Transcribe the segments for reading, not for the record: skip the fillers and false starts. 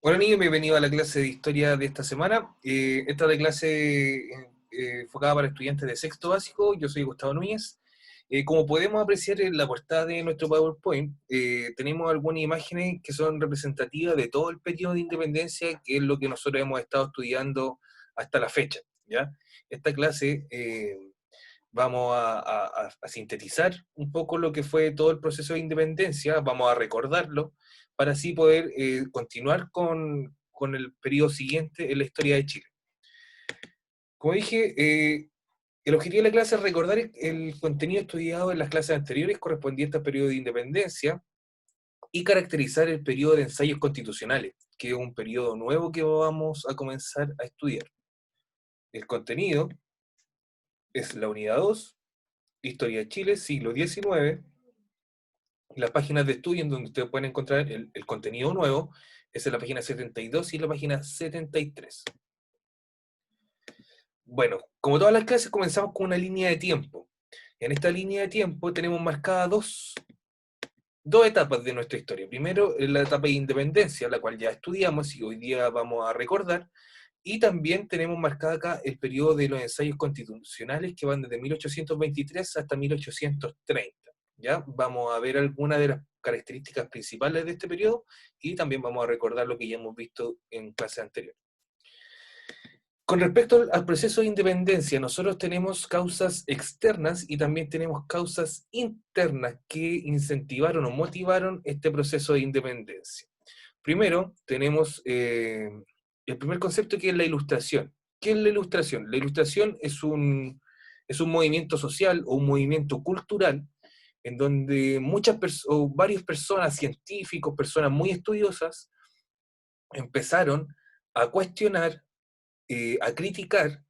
Hola niños, bienvenido a la clase de historia de esta semana. Esta es la clase enfocada para estudiantes de sexto básico. Yo soy Gustavo Núñez. Como podemos apreciar en la portada de nuestro PowerPoint, tenemos algunas imágenes que son representativas de todo el periodo de independencia, que es lo que nosotros hemos estado estudiando hasta la fecha, ¿ya? Esta clase vamos a sintetizar un poco lo que fue todo el proceso de independencia, vamos a recordarlo, para así poder continuar con el periodo siguiente en la historia de Chile. Como dije, el objetivo de la clase es recordar el contenido estudiado en las clases anteriores correspondientes al periodo de independencia y caracterizar el periodo de ensayos constitucionales, que es un periodo nuevo que vamos a comenzar a estudiar. El contenido es la unidad 2, Historia de Chile, siglo XIX. Las páginas de estudio en donde ustedes pueden encontrar el contenido nuevo es en la página 72 y la página 73. Bueno, como todas las clases, comenzamos con una línea de tiempo. En esta línea de tiempo tenemos marcadas dos etapas de nuestra historia. Primero, la etapa de independencia, la cual ya estudiamos y hoy día vamos a recordar. Y también tenemos marcada acá el periodo de los ensayos constitucionales que van desde 1823 hasta 1830. ¿Ya? Vamos a ver algunas de las características principales de este periodo y también vamos a recordar lo que ya hemos visto en clase anterior. Con respecto al proceso de independencia, nosotros tenemos causas externas y también tenemos causas internas que incentivaron o motivaron este proceso de independencia. Primero, tenemos el primer concepto, que es la ilustración. ¿Qué es la ilustración? La ilustración es un movimiento social o un movimiento cultural en donde o varias personas, científicos, personas muy estudiosas, empezaron a cuestionar, a criticar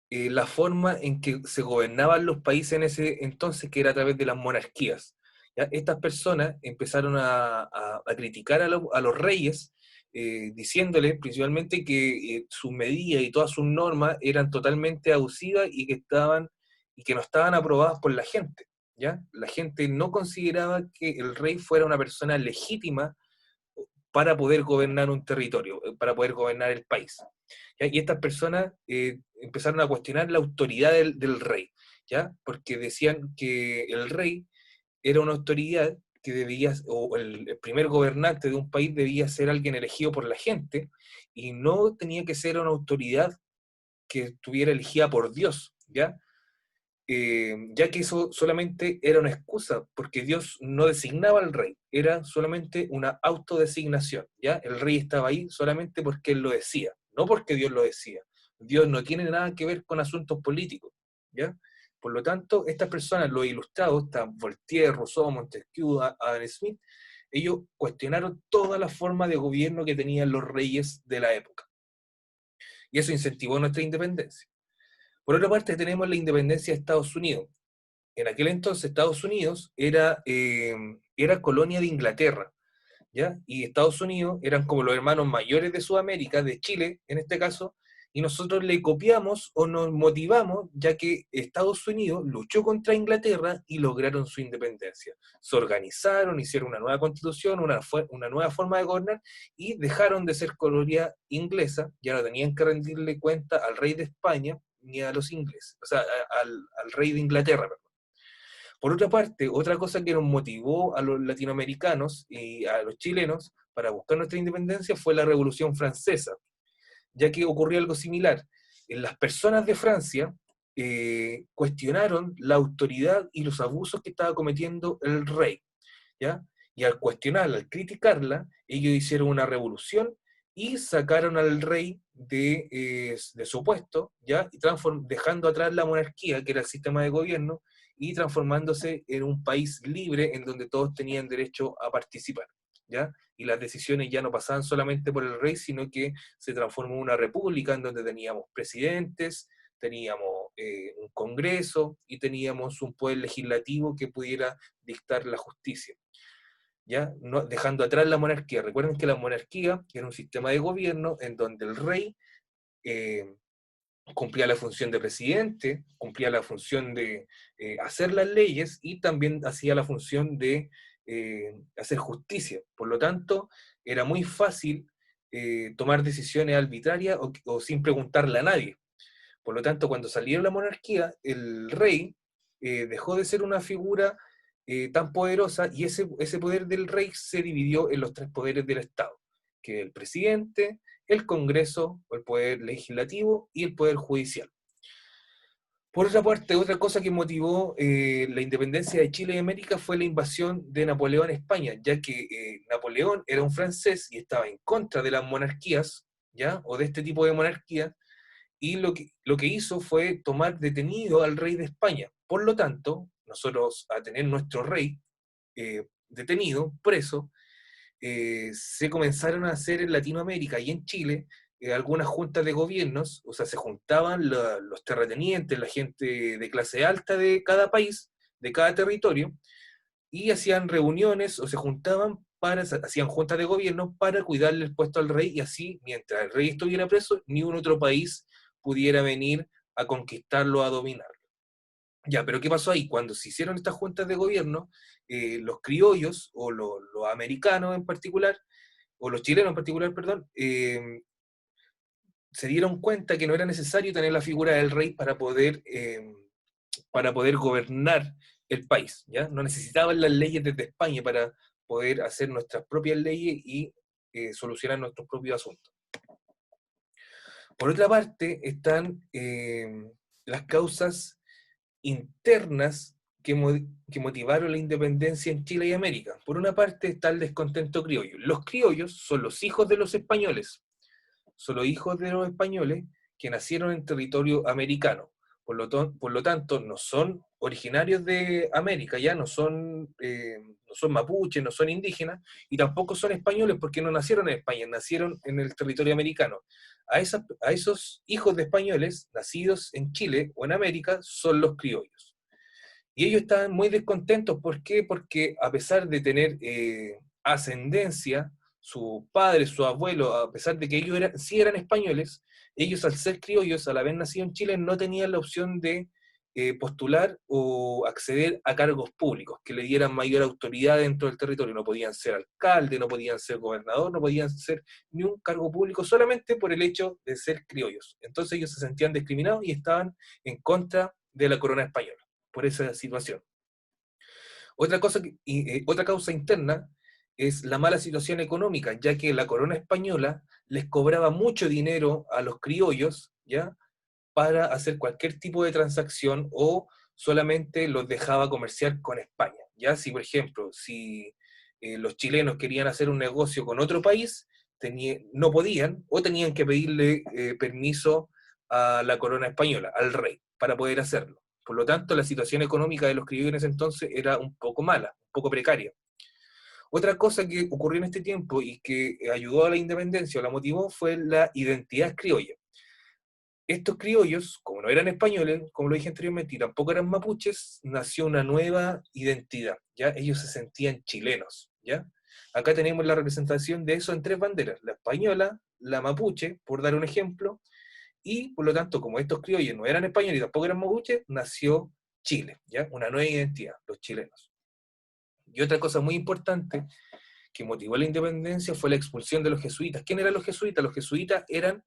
la forma en que se gobernaban los países en ese entonces, que era a través de las monarquías. ¿Ya? Estas personas empezaron a criticar a los reyes, diciéndoles principalmente que sus medidas y todas sus normas eran totalmente abusivas y que no estaban aprobadas por la gente. ¿Ya? La gente no consideraba que el rey fuera una persona legítima para poder gobernar un territorio, para poder gobernar el país. ¿Ya? Y estas personas empezaron a cuestionar la autoridad del rey, ¿ya? Porque decían que el rey era una autoridad que debía, o el primer gobernante de un país debía ser alguien elegido por la gente, y no tenía que ser una autoridad que estuviera elegida por Dios, ¿ya? Ya que eso solamente era una excusa, porque Dios no designaba al rey, era solamente una autodesignación, ¿ya? El rey estaba ahí solamente porque él lo decía, no porque Dios lo decía. Dios no tiene nada que ver con asuntos políticos, ¿ya? Por lo tanto, estas personas, los ilustrados, Voltaire, Rousseau, Montesquieu, Adam Smith, ellos cuestionaron toda la forma de gobierno que tenían los reyes de la época, y eso incentivó nuestra independencia. Por otra parte, tenemos la independencia de Estados Unidos. En aquel entonces Estados Unidos era colonia de Inglaterra, ¿ya? Y Estados Unidos eran como los hermanos mayores de Sudamérica, de Chile en este caso, y nosotros le copiamos o nos motivamos, ya que Estados Unidos luchó contra Inglaterra y lograron su independencia. Se organizaron, hicieron una nueva constitución, una nueva forma de gobernar, y dejaron de ser colonia inglesa, ya no tenían que rendirle cuenta al rey de España ni a los ingleses, o sea, al rey de Inglaterra. Por otra parte, otra cosa que nos motivó a los latinoamericanos y a los chilenos para buscar nuestra independencia fue la Revolución Francesa, ya que ocurrió algo similar. Las personas de Francia cuestionaron la autoridad y los abusos que estaba cometiendo el rey, ¿ya? Y al cuestionarla, al criticarla, ellos hicieron una revolución y sacaron al rey de su puesto, ¿ya? Y dejando atrás la monarquía, que era el sistema de gobierno, y transformándose en un país libre en donde todos tenían derecho a participar, ¿ya? Y las decisiones ya no pasaban solamente por el rey, sino que se transformó en una república en donde teníamos presidentes, teníamos un congreso y teníamos un poder legislativo que pudiera dictar la justicia, ¿ya? No, dejando atrás la monarquía. Recuerden que la monarquía era un sistema de gobierno en donde el rey eh, cumplía la función de presidente, cumplía la función de hacer las leyes y también hacía la función de hacer justicia. Por lo tanto, era muy fácil tomar decisiones arbitrarias o sin preguntarle a nadie. Por lo tanto, cuando salió la monarquía, el rey dejó de ser una figura tan poderosa y ese poder del rey se dividió en los tres poderes del Estado, que es el presidente, el Congreso, o el poder legislativo y el poder judicial. Por otra parte, otra cosa que motivó la independencia de Chile y América fue la invasión de Napoleón a España, ya que Napoleón era un francés y estaba en contra de las monarquías, ¿ya? O de este tipo de monarquía, y lo que hizo fue tomar detenido al rey de España. Por lo tanto, nosotros, a tener nuestro rey detenido, preso, se comenzaron a hacer en Latinoamérica y en Chile algunas juntas de gobiernos, o sea, se juntaban los terratenientes, la gente de clase alta de cada país, de cada territorio, y hacían reuniones o se juntaban hacían juntas de gobierno para cuidarle el puesto al rey y así, mientras el rey estuviera preso, ni un otro país pudiera venir a conquistarlo, a dominarlo. Ya, pero ¿qué pasó ahí? Cuando se hicieron estas juntas de gobierno, los criollos, o los americanos en particular, o los chilenos en particular, perdón, se dieron cuenta que no era necesario tener la figura del rey para poder gobernar el país, ¿ya? No necesitaban las leyes desde España para poder hacer nuestras propias leyes y solucionar nuestros propios asuntos. Por otra parte, están las causas internas que motivaron la independencia en Chile y América. Por una parte está el descontento criollo. Los criollos son los hijos de los españoles, son los hijos de los españoles que nacieron en territorio americano. Por lo tanto, no son originarios de América, ya no son mapuches, no son indígenas, y tampoco son españoles porque no nacieron en España, nacieron en el territorio americano. A esos hijos de españoles nacidos en Chile o en América son los criollos. Y ellos estaban muy descontentos. ¿Por qué? Porque a pesar de tener ascendencia, sus padres, sus abuelos, a pesar de que ellos sí eran españoles, ellos al ser criollos, al haber nacido en Chile, no tenían la opción de postular o acceder a cargos públicos que le dieran mayor autoridad dentro del territorio. No podían ser alcalde, no podían ser gobernador, no podían ser ni un cargo público solamente por el hecho de ser criollos. Entonces ellos se sentían discriminados y estaban en contra de la corona española por esa situación. Otra causa interna es la mala situación económica, ya que la corona española les cobraba mucho dinero a los criollos, ¿ya? Para hacer cualquier tipo de transacción o solamente los dejaba comerciar con España, ¿ya? Si, por ejemplo, los chilenos querían hacer un negocio con otro país, no podían o tenían que pedirle permiso a la corona española, al rey, para poder hacerlo. Por lo tanto, la situación económica de los criollos en ese entonces era un poco mala, un poco precaria. Otra cosa que ocurrió en este tiempo y que ayudó a la independencia o la motivó fue la identidad criolla. Estos criollos, como no eran españoles, como lo dije anteriormente, y tampoco eran mapuches, nació una nueva identidad, ¿ya? Ellos se sentían chilenos, ¿ya? Acá tenemos la representación de eso en tres banderas: la española, la mapuche, por dar un ejemplo, y por lo tanto, como estos criollos no eran españoles y tampoco eran mapuches, nació Chile, ¿ya? Una nueva identidad, los chilenos. Y otra cosa muy importante que motivó la independencia fue la expulsión de los jesuitas. ¿Quién eran los jesuitas? Los jesuitas eran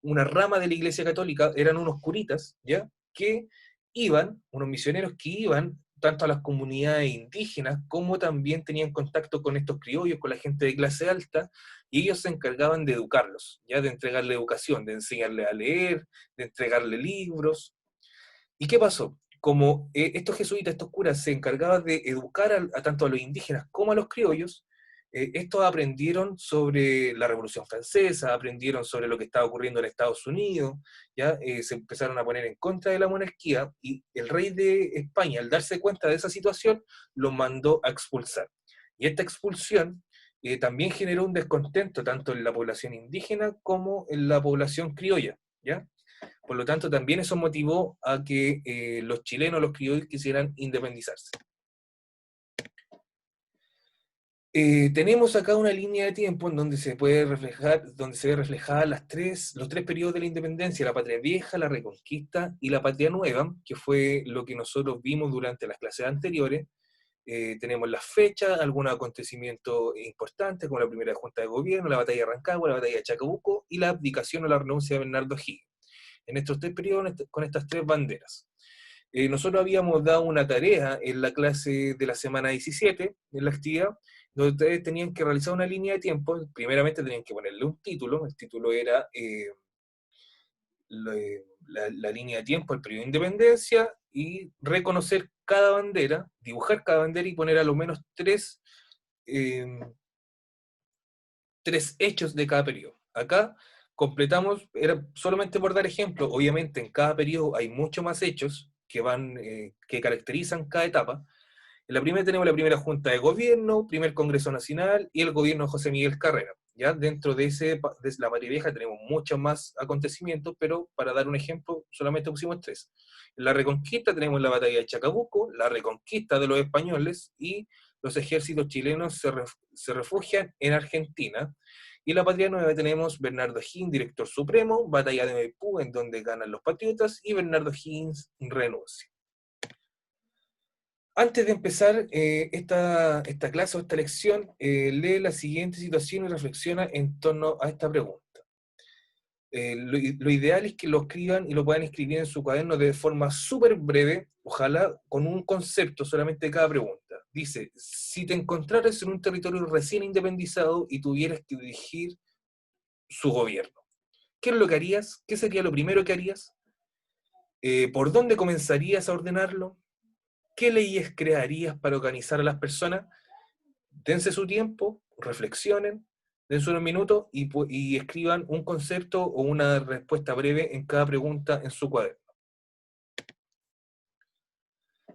una rama de la Iglesia Católica, eran unos curitas, ¿ya? Que iban, unos misioneros que iban tanto a las comunidades indígenas como también tenían contacto con estos criollos, con la gente de clase alta, y ellos se encargaban de educarlos, ¿ya? De entregarle educación, de enseñarle a leer, de entregarle libros. ¿Y qué pasó? Como estos jesuitas, estos curas, se encargaban de educar tanto a los indígenas como a los criollos, estos aprendieron sobre la Revolución Francesa, aprendieron sobre lo que estaba ocurriendo en Estados Unidos, ¿ya? Se empezaron a poner en contra de la monarquía, y el rey de España, al darse cuenta de esa situación, los mandó a expulsar. Y esta expulsión también generó un descontento tanto en la población indígena como en la población criolla, ¿ya? Por lo tanto, también eso motivó a que los chilenos, los criollos, quisieran independizarse. Tenemos acá una línea de tiempo en donde se puede reflejar, donde se ve reflejada los tres periodos de la independencia: la patria vieja, la reconquista y la patria nueva, que fue lo que nosotros vimos durante las clases anteriores. tenemos las fechas, algunos acontecimientos importantes, como la primera junta de gobierno, la batalla de Rancagua, la batalla de Chacabuco, y la abdicación o la renuncia de Bernardo O'Higgins. En estos 3 periodos, con estas 3 banderas. Nosotros habíamos dado una tarea en la clase de la semana 17, en la actividad, donde ustedes tenían que realizar una línea de tiempo. Primeramente tenían que ponerle un título. El título era la línea de tiempo, el periodo de independencia, y reconocer cada bandera, dibujar cada bandera y poner a lo menos eh, 3 hechos de cada periodo. Acá completamos, era solamente por dar ejemplo, obviamente en cada periodo hay muchos más hechos que caracterizan cada etapa. En la primera tenemos la primera Junta de Gobierno, primer Congreso Nacional y el gobierno de José Miguel Carrera. ¿Ya? Dentro de la Patria Vieja tenemos muchos más acontecimientos, pero para dar un ejemplo solamente pusimos 3. En la Reconquista tenemos la batalla de Chacabuco, la reconquista de los españoles y los ejércitos chilenos se refugian en Argentina. Y en la Patria Nueva tenemos Bernardo O'Higgins, director supremo, batalla de Maipú, en donde ganan los patriotas, y Bernardo O'Higgins renuncia. Antes de empezar esta clase o esta lección, lee la siguiente situación y reflexiona en torno a esta pregunta. Lo ideal es que lo escriban y lo puedan escribir en su cuaderno de forma súper breve, ojalá con un concepto solamente de cada pregunta. Dice, si te encontraras en un territorio recién independizado y tuvieras que dirigir su gobierno, ¿qué es lo que harías? ¿Qué sería lo primero que harías? ¿Por dónde comenzarías a ordenarlo? ¿Qué leyes crearías para organizar a las personas? Dense su tiempo, reflexionen, dense unos minutos y escriban un concepto o una respuesta breve en cada pregunta en su cuaderno.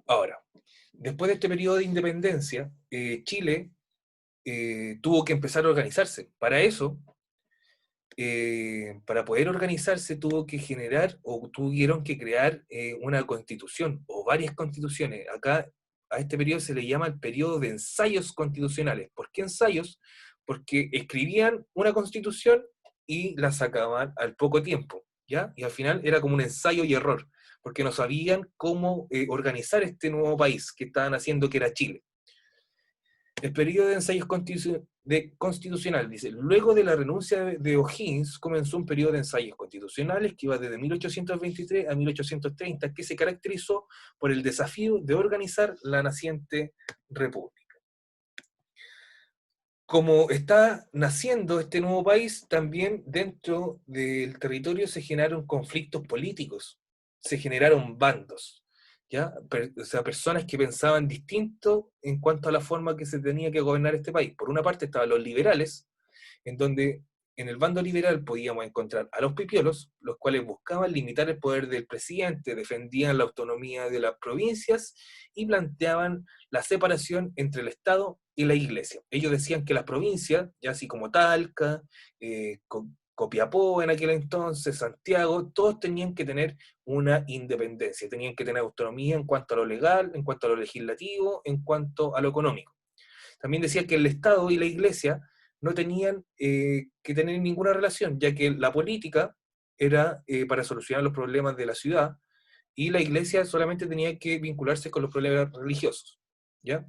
Ahora, después de este periodo de independencia, Chile tuvo que empezar a organizarse. Para eso, para poder organizarse, tuvo que generar o tuvieron que crear una constitución o varias constituciones. Acá a este periodo se le llama el periodo de ensayos constitucionales. ¿Por qué ensayos? Porque escribían una constitución y la sacaban al poco tiempo, ¿ya? Y al final era como un ensayo y error, porque no sabían cómo organizar este nuevo país que estaban haciendo, que era Chile. El periodo de ensayos constitucional, dice, luego de la renuncia de O'Higgins comenzó un periodo de ensayos constitucionales que iba desde 1823 a 1830, que se caracterizó por el desafío de organizar la naciente república. Como está naciendo este nuevo país, también dentro del territorio se generaron conflictos políticos, se generaron bandos, ¿ya? O sea, personas que pensaban distinto en cuanto a la forma que se tenía que gobernar este país. Por una parte estaban los liberales, en donde en el bando liberal podíamos encontrar a los pipiolos, los cuales buscaban limitar el poder del presidente, defendían la autonomía de las provincias y planteaban la separación entre el Estado y la Iglesia. Ellos decían que las provincias, ya así como Talca, Copiapó en aquel entonces, Santiago, todos tenían que tener una independencia, tenían que tener autonomía en cuanto a lo legal, en cuanto a lo legislativo, en cuanto a lo económico. También decía que el Estado y la Iglesia no tenían que tener ninguna relación, ya que la política era para solucionar los problemas de la ciudad y la Iglesia solamente tenía que vincularse con los problemas religiosos, ¿ya?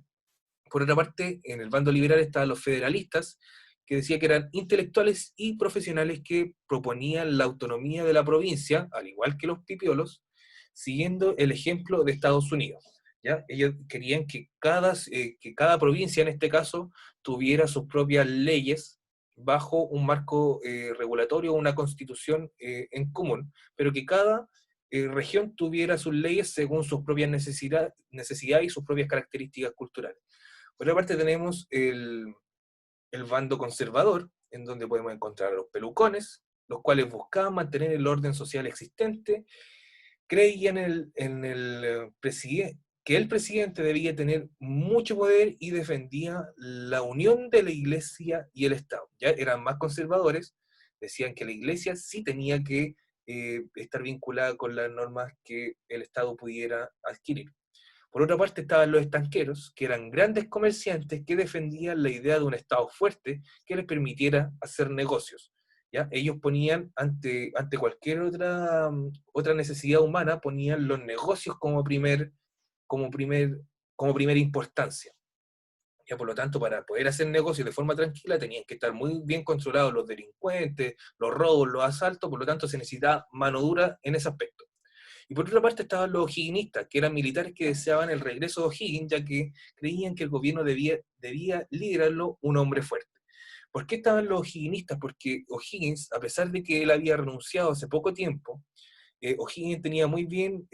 Por otra parte, en el bando liberal estaban los federalistas, que decía que eran intelectuales y profesionales que proponían la autonomía de la provincia, al igual que los pipiolos, siguiendo el ejemplo de Estados Unidos. ¿Ya? Ellos querían que cada provincia, en este caso, tuviera sus propias leyes bajo un marco regulatorio, una constitución en común, pero que cada región tuviera sus leyes según sus propias necesidades y sus propias características culturales. Por otra parte tenemos el bando conservador, en donde podemos encontrar a los pelucones, los cuales buscaban mantener el orden social existente, creían que el presidente debía tener mucho poder y defendía la unión de la iglesia y el Estado. Ya eran más conservadores, decían que la iglesia sí tenía que estar vinculada con las normas que el Estado pudiera adquirir. Por otra parte estaban los estanqueros, que eran grandes comerciantes que defendían la idea de un Estado fuerte que les permitiera hacer negocios. ¿Ya? Ellos ponían ante cualquier otra necesidad humana, ponían los negocios como primer como primera importancia. Ya, por lo tanto, para poder hacer negocios de forma tranquila tenían que estar muy bien controlados los delincuentes, los robos, los asaltos, por lo tanto se necesitaba mano dura en ese aspecto. Y por otra parte estaban los o'Higginistas, que eran militares que deseaban el regreso de O'Higgins, ya que creían que el gobierno debía liderarlo un hombre fuerte. ¿Por qué estaban los O'Higginistas? Porque O'Higgins, a pesar de que él había renunciado hace poco tiempo, O'Higgins tenía muy bien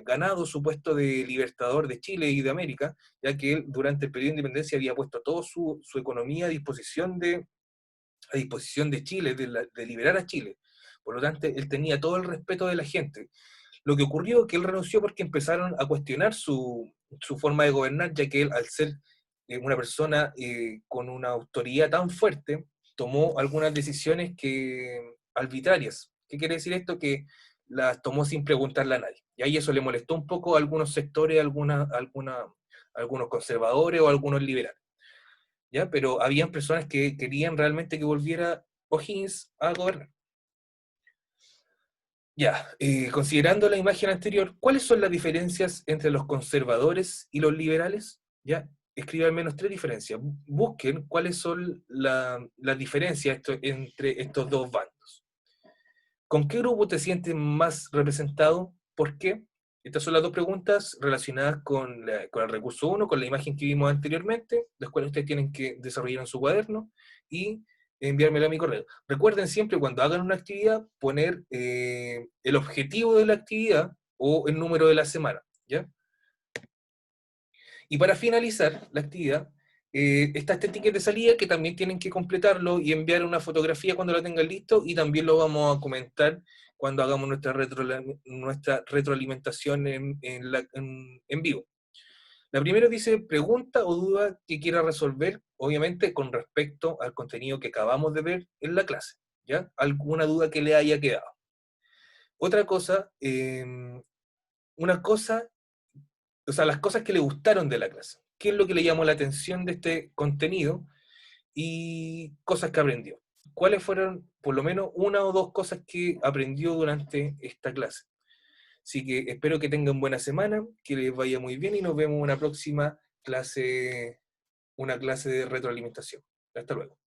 ganado su puesto de libertador de Chile y de América, ya que él durante el periodo de independencia había puesto toda su economía a disposición de Chile, de liberar a Chile. Por lo tanto, él tenía todo el respeto de la gente. Lo que ocurrió es que él renunció porque empezaron a cuestionar su forma de gobernar, ya que él, al ser una persona con una autoridad tan fuerte, tomó algunas decisiones arbitrarias. ¿Qué quiere decir esto? Que las tomó sin preguntarle a nadie. Y ahí eso le molestó un poco a algunos sectores, algunos conservadores o algunos liberales. ¿Ya? Pero habían personas que querían realmente que volviera O'Higgins a gobernar. Ya, considerando la imagen anterior, ¿cuáles son las diferencias entre los conservadores y los liberales? Ya, escribe al menos 3 diferencias. Busquen cuáles son las diferencias entre estos dos bandos. ¿Con qué grupo te sientes más representado? ¿Por qué? Estas son las 2 preguntas relacionadas con el recurso 1, con la imagen que vimos anteriormente, las cuales ustedes tienen que desarrollar en su cuaderno y enviármela a mi correo. Recuerden siempre cuando hagan una actividad poner el objetivo de la actividad o el número de la semana, ¿ya? Y para finalizar la actividad, está este ticket de salida que también tienen que completarlo y enviar una fotografía cuando lo tengan listo, y también lo vamos a comentar cuando hagamos nuestra retroalimentación en vivo. La primera dice pregunta o duda que quiera resolver, obviamente con respecto al contenido que acabamos de ver en la clase, ¿ya? Alguna duda que le haya quedado. Otra cosa, una cosa, o sea, las cosas que le gustaron de la clase. ¿Qué es lo que le llamó la atención de este contenido? Y cosas que aprendió. ¿Cuáles fueron, por lo menos, una o 2 cosas que aprendió durante esta clase? Así que espero que tengan buena semana, que les vaya muy bien y nos vemos en una próxima clase, una clase de retroalimentación. Hasta luego.